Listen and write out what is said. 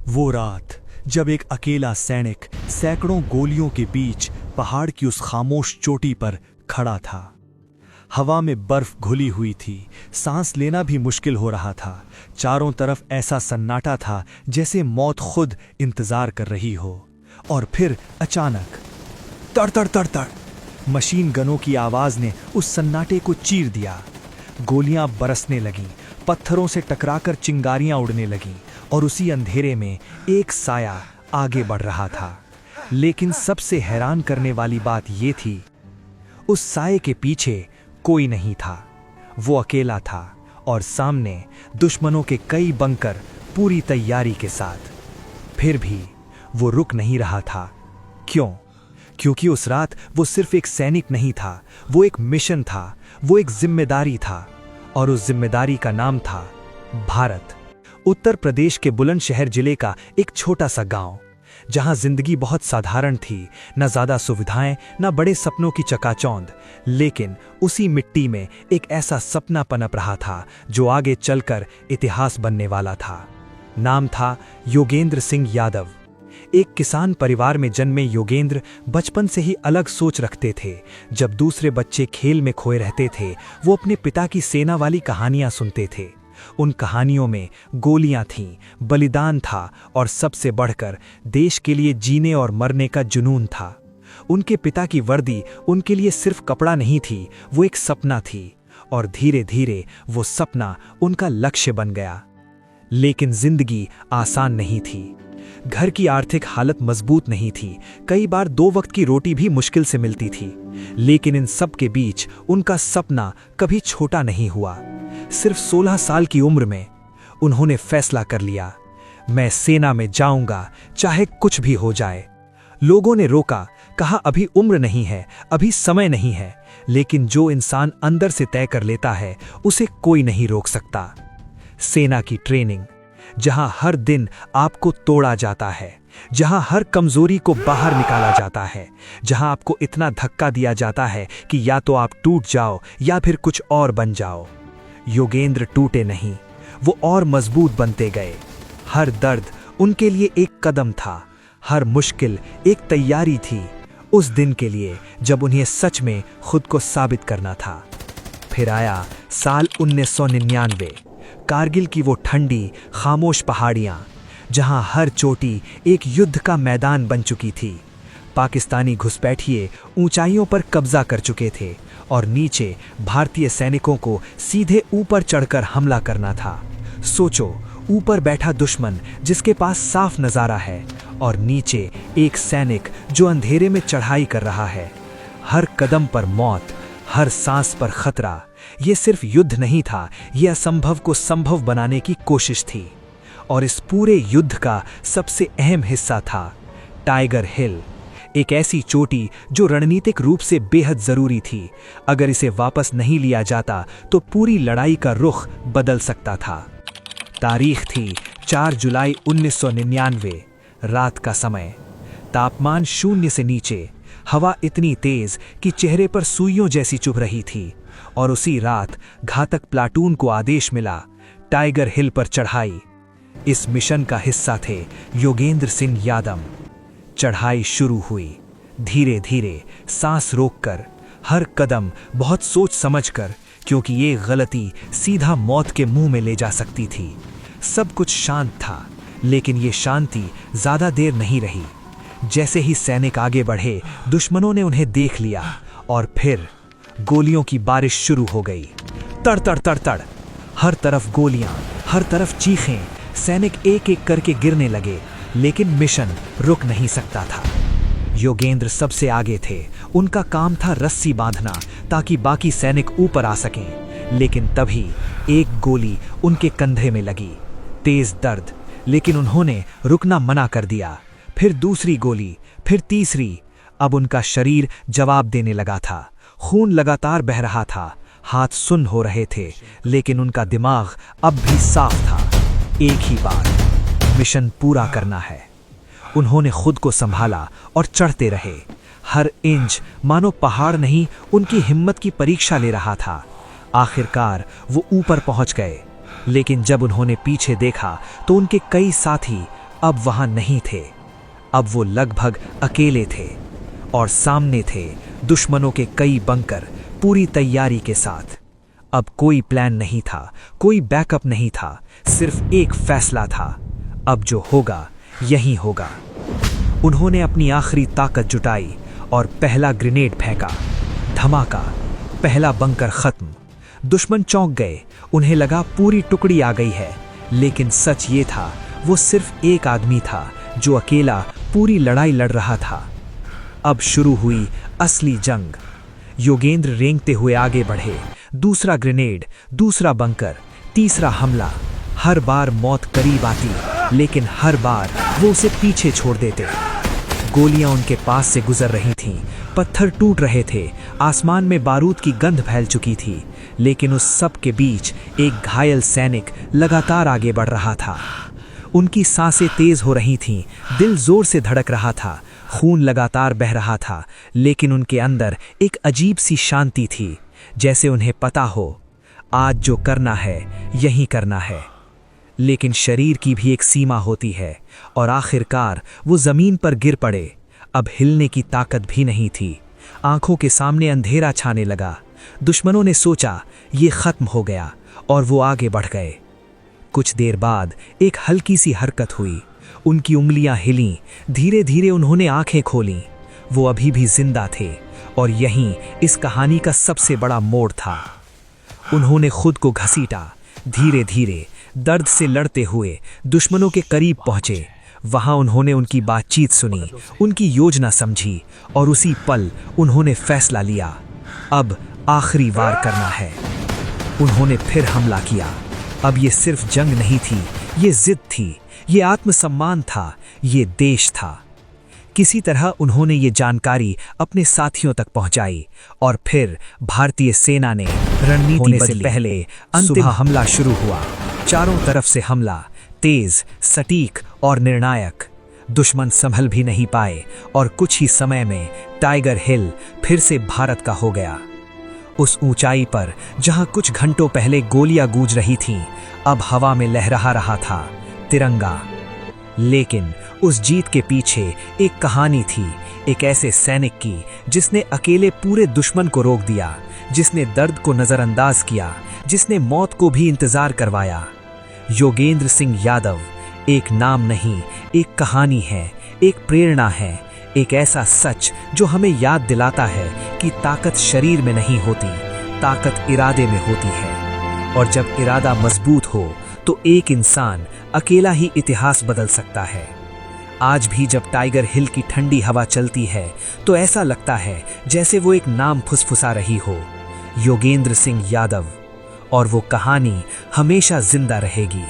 वो रात जब एक अकेला सैनिक सैकड़ों गोलियों के बीच पहाड़ की उस खामोश चोटी पर खड़ा था। हवा में बर्फ घुली हुई थी, सांस लेना भी मुश्किल हो रहा था। चारों तरफ ऐसा सन्नाटा था जैसे मौत खुद इंतजार कर रही हो। और फिर अचानक तड़ तड़ तड़ तड़ मशीन गनों की आवाज ने उस सन्नाटे को चीर दिया। गोलियां बरसने लगीं, पत्थरों से टकराकर चिंगारियां उड़ने लगीं और उसी अंधेरे में एक साया आगे बढ़ रहा था। लेकिन सबसे हैरान करने वाली बात ये थी, उस साये के पीछे कोई नहीं था। वो अकेला था और सामने दुश्मनों के कई बंकर पूरी तैयारी के साथ। फिर भी वो रुक नहीं रहा था। क्यों? क्योंकि उस रात वो सिर्फ एक सैनिक नहीं था, वो एक मिशन था, वो एक जिम्मेदारी था। और उस जिम्मेदारी का नाम था भारत। उत्तर प्रदेश के बुलंदशहर जिले का एक छोटा सा गांव, जहां जिंदगी बहुत साधारण थी, न ज्यादा सुविधाएं, न बड़े सपनों की चकाचौंध। लेकिन उसी मिट्टी में एक ऐसा सपना पनप रहा था जो आगे चलकर इतिहास बनने वाला था। नाम था योगेंद्र सिंह यादव। एक किसान परिवार में जन्मे योगेंद्र बचपन से ही अलग सोच रखते थे। जब दूसरे बच्चे खेल में खोए रहते थे, वो अपने पिता की सेना वाली कहानियां सुनते थे। उन कहानियों में गोलियां थीं, बलिदान था और सबसे बढ़कर देश के लिए जीने और मरने का जुनून था। उनके पिता की वर्दी उनके लिए सिर्फ कपड़ा नहीं थी, वो एक सपना थी। और धीरे धीरे वो सपना उनका लक्ष्य बन गया। लेकिन जिंदगी आसान नहीं थी। घर की आर्थिक हालत मजबूत नहीं थी, कई बार 2 वक्त की रोटी भी मुश्किल से मिलती थी। लेकिन इन सब के बीच उनका सपना कभी छोटा नहीं हुआ। सिर्फ 16 साल की उम्र में उन्होंने फैसला कर लिया, मैं सेना में जाऊंगा, चाहे कुछ भी हो जाए। लोगों ने रोका, कहा अभी उम्र नहीं है, अभी समय नहीं है। लेकिन जो इंसान अंदर से तय कर लेता है, उसे कोई नहीं रोक सकता। सेना की ट्रेनिंग, जहां हर दिन आपको तोड़ा जाता है, जहां हर कमजोरी को बाहर निकाला जाता है, जहां आपको इतना धक्का दिया जाता है कि या तो आप टूट जाओ या फिर कुछ और बन जाओ। योगेंद्र टूटे नहीं, वो और मजबूत बनते गए। हर दर्द उनके लिए एक कदम था, हर मुश्किल एक तैयारी थी उस दिन के लिए जब उन्हें सच में खुद को साबित करना था। फिर आया साल 1999, कारगिल की वो ठंडी खामोश पहाड़ियां, जहां हर चोटी एक युद्ध का मैदान बन चुकी थी। पाकिस्तानी घुसपैठिए ऊंचाइयों पर कब्जा कर चुके थे और नीचे भारतीय सैनिकों को सीधे ऊपर चढ़कर हमला करना था। सोचो, ऊपर बैठा दुश्मन जिसके पास साफ नजारा है, और नीचे एक सैनिक जो अंधेरे में चढ़ाई कर रहा है। हर कदम पर मौत, हर सांस पर खतरा। ये सिर्फ युद्ध नहीं था, यह असंभव को संभव बनाने की कोशिश थी। और इस पूरे युद्ध का सबसे अहम हिस्सा था टाइगर हिल, एक ऐसी चोटी जो रणनीतिक रूप से बेहद जरूरी थी। अगर इसे वापस नहीं लिया जाता तो पूरी लड़ाई का रुख बदल सकता था। तारीख थी 4 जुलाई 1999, रात का समय। तापमान 0 से नीचे, हवा इतनी तेज कि चेहरे पर सुइयों जैसी चुभ रही थी। और उसी रात घातक प्लाटून को आदेश मिला, टाइगर हिल पर चढ़ाई। इस मिशन का हिस्सा थे योगेंद्र सिंह यादव। चढ़ाई शुरू हुई, धीरे धीरे, सांस रोककर, हर कदम बहुत सोच समझकर, क्योंकि ये गलती सीधा मौत के मुंह में ले जा सकती थी। सब कुछ शांत था, लेकिन ये शांति ज्यादा देर नहीं रही। जैसे ही सैनिक आगे बढ़े, दुश्मनों ने उन्हें देख लिया और फिर गोलियों की बारिश शुरू हो गई। तड़ तड़ तड़ तड़, हर तरफ गोलियां, हर तरफ चीखें। सैनिक एक एक करके गिरने लगे, लेकिन मिशन रुक नहीं सकता था। योगेंद्र सबसे आगे थे, उनका काम था रस्सी बांधना ताकि बाकी सैनिक ऊपर आ सकें। लेकिन तभी एक गोली उनके कंधे में लगी। तेज दर्द, लेकिन उन्होंने रुकना मना कर दिया। फिर दूसरी गोली, फिर तीसरी। अब उनका शरीर जवाब देने लगा था। खून लगातार बह रहा था, हाथ सुन्न हो रहे थे, लेकिन उनका दिमाग अब भी साफ था। एक ही बात, मिशन पूरा करना है। उन्होंने खुद को संभाला और चढ़ते रहे। हर इंच मानो पहाड़ नहीं, उनकी हिम्मत की परीक्षा ले रहा था। आखिरकार वो ऊपर पहुंच गए। लेकिन जब उन्होंने पीछे देखा तो उनके कई साथी अब वहां नहीं थे। अब वो लगभग अकेले थे और सामने थे दुश्मनों के कई बंकर पूरी तैयारी के साथ। अब कोई प्लान नहीं था, कोई बैकअप नहीं था, सिर्फ एक फैसला था, अब जो होगा यही होगा। उन्होंने अपनी आखिरी ताकत जुटाई और पहला ग्रेनेड फेंका। धमाका, पहला बंकर खत्म। दुश्मन चौंक गए, उन्हें लगा पूरी टुकड़ी आ गई है, लेकिन सच ये था वो सिर्फ एक आदमी था जो अकेला पूरी लड़ाई लड़ रहा था। अब शुरू हुई असली जंग। योगेंद्र रेंगते हुए आगे बढ़े, दूसरा ग्रेनेड, दूसरा बंकर, तीसरा हमला। हर बार मौत करीब आती, लेकिन हर बार वो उसे पीछे छोड़ देते। गोलियां उनके पास से गुजर रही थीं, पत्थर टूट रहे थे, आसमान में बारूद की गंध फैल चुकी थी, लेकिन उस सब के बीच एक घायल सैनिक लगातार आगे बढ़ रहा था। उनकी सांसें तेज हो रही थीं, दिल जोर से धड़क रहा था, खून लगातार बह रहा था, लेकिन उनके अंदर एक अजीब सी शांति थी, जैसे उन्हें पता हो आज जो करना है यही करना है। लेकिन शरीर की भी एक सीमा होती है और आखिरकार वो जमीन पर गिर पड़े। अब हिलने की ताकत भी नहीं थी। आंखों के सामने अंधेरा छाने लगा। दुश्मनों ने सोचा ये खत्म हो गया और वो आगे बढ़ गए। कुछ देर बाद एक हल्की सी हरकत हुई, उनकी उंगलियां हिलीं, धीरे धीरे उन्होंने आंखें खोलीं। वो अभी भी जिंदा थे और यहीं इस कहानी का सबसे बड़ा मोड़ था। उन्होंने खुद को घसीटा, धीरे धीरे दर्द से लड़ते हुए दुश्मनों के करीब पहुंचे। वहां उन्होंने उनकी बातचीत सुनी, उनकी योजना समझी और उसी पल उन्होंने फैसला लिया, अब आखिरी वार करना है। उन्होंने फिर हमला किया। अब ये सिर्फ जंग नहीं थी, ये जिद थी, ये आत्मसम्मान था, ये देश था। किसी तरह उन्होंने ये जानकारी अपने साथियों तक पहुंचाई और फिर भारतीय सेना ने रणनीति होने से पहले अंतिम हमला शुरू हुआ। चारों तरफ से हमला, तेज, सटीक और निर्णायक। दुश्मन संभल भी नहीं पाए और कुछ ही समय में टाइगर हिल फिर से भारत का हो गया। उस ऊंचाई पर जहां कुछ घंटों पहले गोलियां गूंज रही थीं, अब हवा में लहरा रहा था तिरंगा। लेकिन उस जीत के पीछे एक कहानी थी, एक ऐसे सैनिक की जिसने अकेले पूरे दुश्मन को रोक दिया, जिसने दर्द को नजरअंदाज किया, जिसने मौत को भी इंतजार करवाया। योगेंद्र सिंह यादव एक नाम नहीं, एक कहानी है, एक प्रेरणा है, एक ऐसा सच जो हमें याद दिलाता है कि ताकत शरीर में नहीं होती, ताकत इरादे में होती है। और जब इरादा मजबूत हो तो एक इंसान अकेला ही इतिहास बदल सकता है। आज भी जब टाइगर हिल की ठंडी हवा चलती है तो ऐसा लगता है जैसे वो एक नाम फुसफुसा रही हो, योगेंद्र सिंह यादव, और वो कहानी हमेशा जिंदा रहेगी।